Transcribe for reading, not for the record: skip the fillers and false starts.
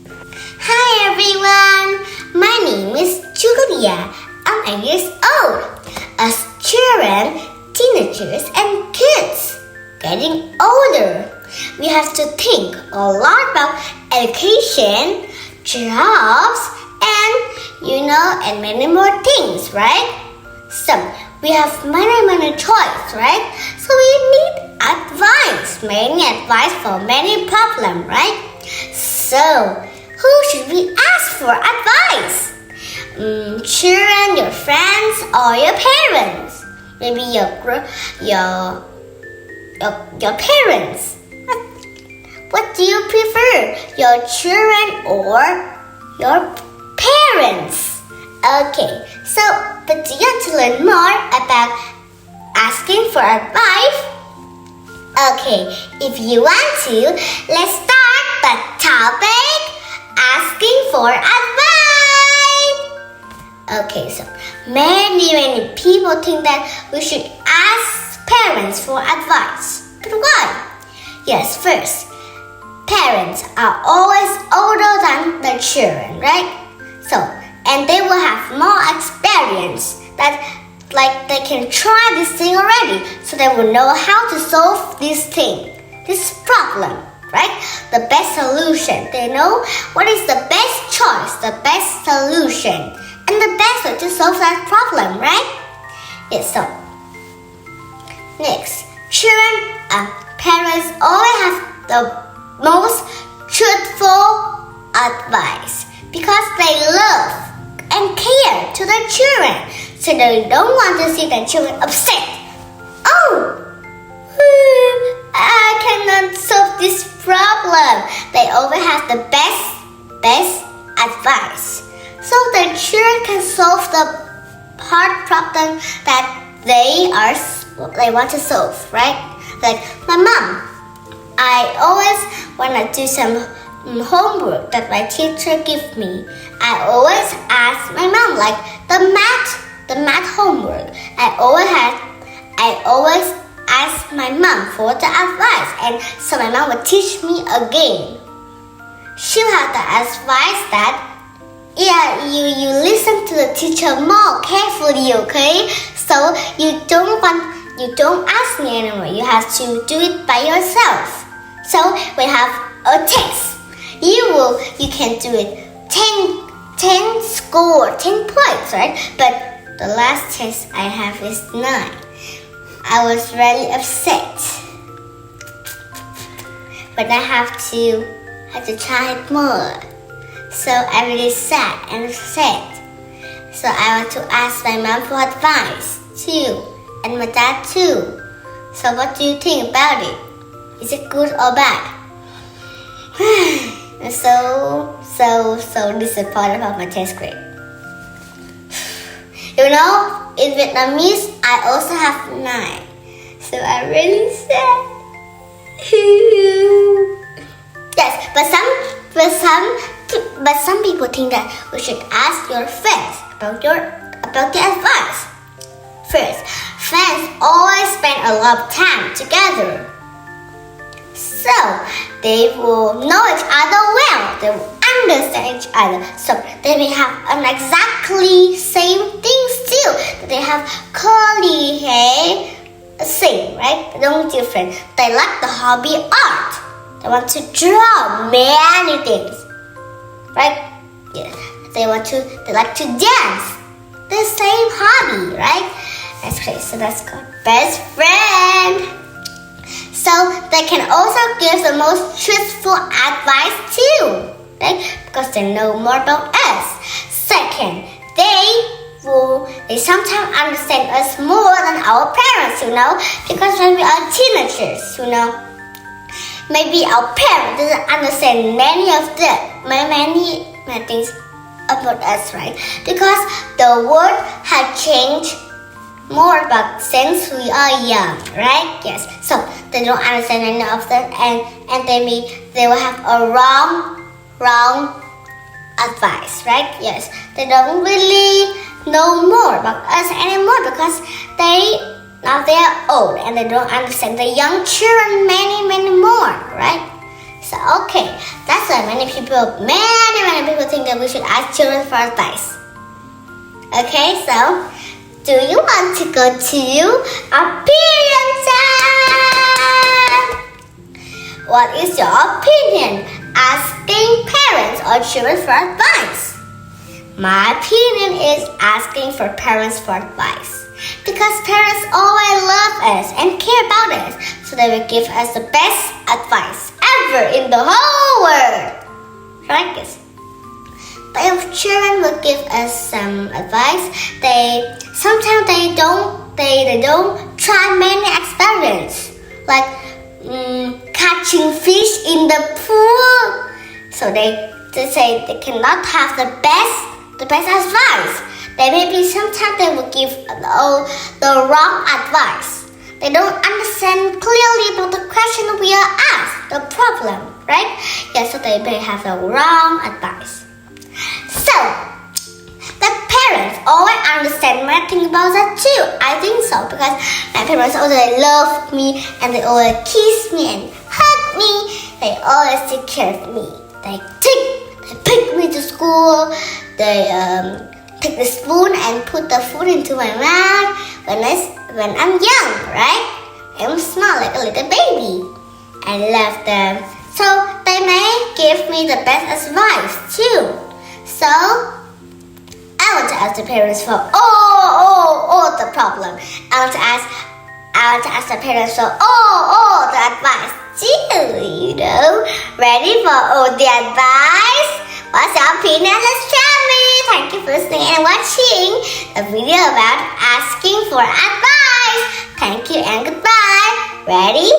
Hi everyone, my name is Julia. I'm 8 years old. As children, teenagers and kids getting older, we have to think a lot about education, jobs, and many more things, right? So we have many choices, right? So we need many advice for many problems, right? So who should we ask for advice? Children, your friends, or your parents? Maybe your parents. What do you prefer? Your children or your parents? Okay, so but do you want to learn more about asking for advice? Okay, if you want to, let's start the topic asking for advice. Okay, so many people think that we should ask parents for advice. But why? Yes, first, parents are always older than the children, right? So, and they will have more experience they can try this thing already, so they will know how to solve this problem, right? The best solution. They know what is the best choice, the best solution, and the best way to solve that problem, right? Yes, so next, children and parents always have the most truthful advice because they love and care to their children. So they don't want to see their children upset. Oh, I cannot solve this problem. They always have the best advice. So the children can solve the hard problem that they want to solve, right? Like my mom, I always want to do some homework that my teacher gives me. I always ask my mom, like the math homework. I always ask my mom for the advice, and so my mom will teach me again. She'll have the advice that you listen to the teacher more carefully, okay? So you don't ask me anymore. You have to do it by yourself. So we have a test. You can do it 10 score, 10 points, right? But the last test I have is 9. I was really upset. But I have to try it more. So I'm really sad and upset. So I want to ask my mom for advice too, and my dad too. So what do you think about it? Is it good or bad? I'm so disappointed about my 10th grade. You know, in Vietnamese, I also have 9. So I'm really sad. Yes, but some people think that we should ask your friends about the advice. First, friends always spend a lot of time together. So they will know each other well. They will understand each other. So they may have an exactly same things too. They have curly hair, same, right? No different. They like the hobby art. They want to draw many things, right? Yeah. They like to dance. The same hobby, right? That's great. So that's called best friend. So they can also give the most truthful advice too, right? Because they know more about us. Second, they sometimes understand us more than our parents, because when we are teenagers, maybe our parents doesn't understand many things about us, right? Because the world has changed more about since we are young, right? Yes. So they don't understand any of that, and they will have a wrong advice, right? Yes. They don't really know more about us anymore because now they are old and they don't understand the young children many more, right? So okay, that's why many people think that we should ask children for advice. Okay, so do you want to go to opinion time? What is your opinion? Asking parents or children for advice? My opinion is asking for parents for advice. Because parents always love us and care about us, so they will give us the best advice ever in the whole world. Right, guys? But if children will give us some advice, sometimes they don't try many experiments, like catching fish in the pool. So they say they cannot have the best advice. Sometimes they will give the wrong advice. They don't understand clearly about the question we are asked, the problem, right? Yeah, so they may have the wrong advice. So, the parents always understand when I think about that too. I think so, because my parents always love me and they always kiss me and hug me. They always take care of me. They pick me to school. They take the spoon and put the food into my mouth when I'm young, right? I'm small like a little baby. I love them. So they may give me the best advice too. So I want to ask the parents for all the problem. I want to ask the parents for all the advice too, Ready for all the advice? What's your opinion? Let's tell me. Thank you for listening and watching the video about asking for advice. Thank you and goodbye. Ready?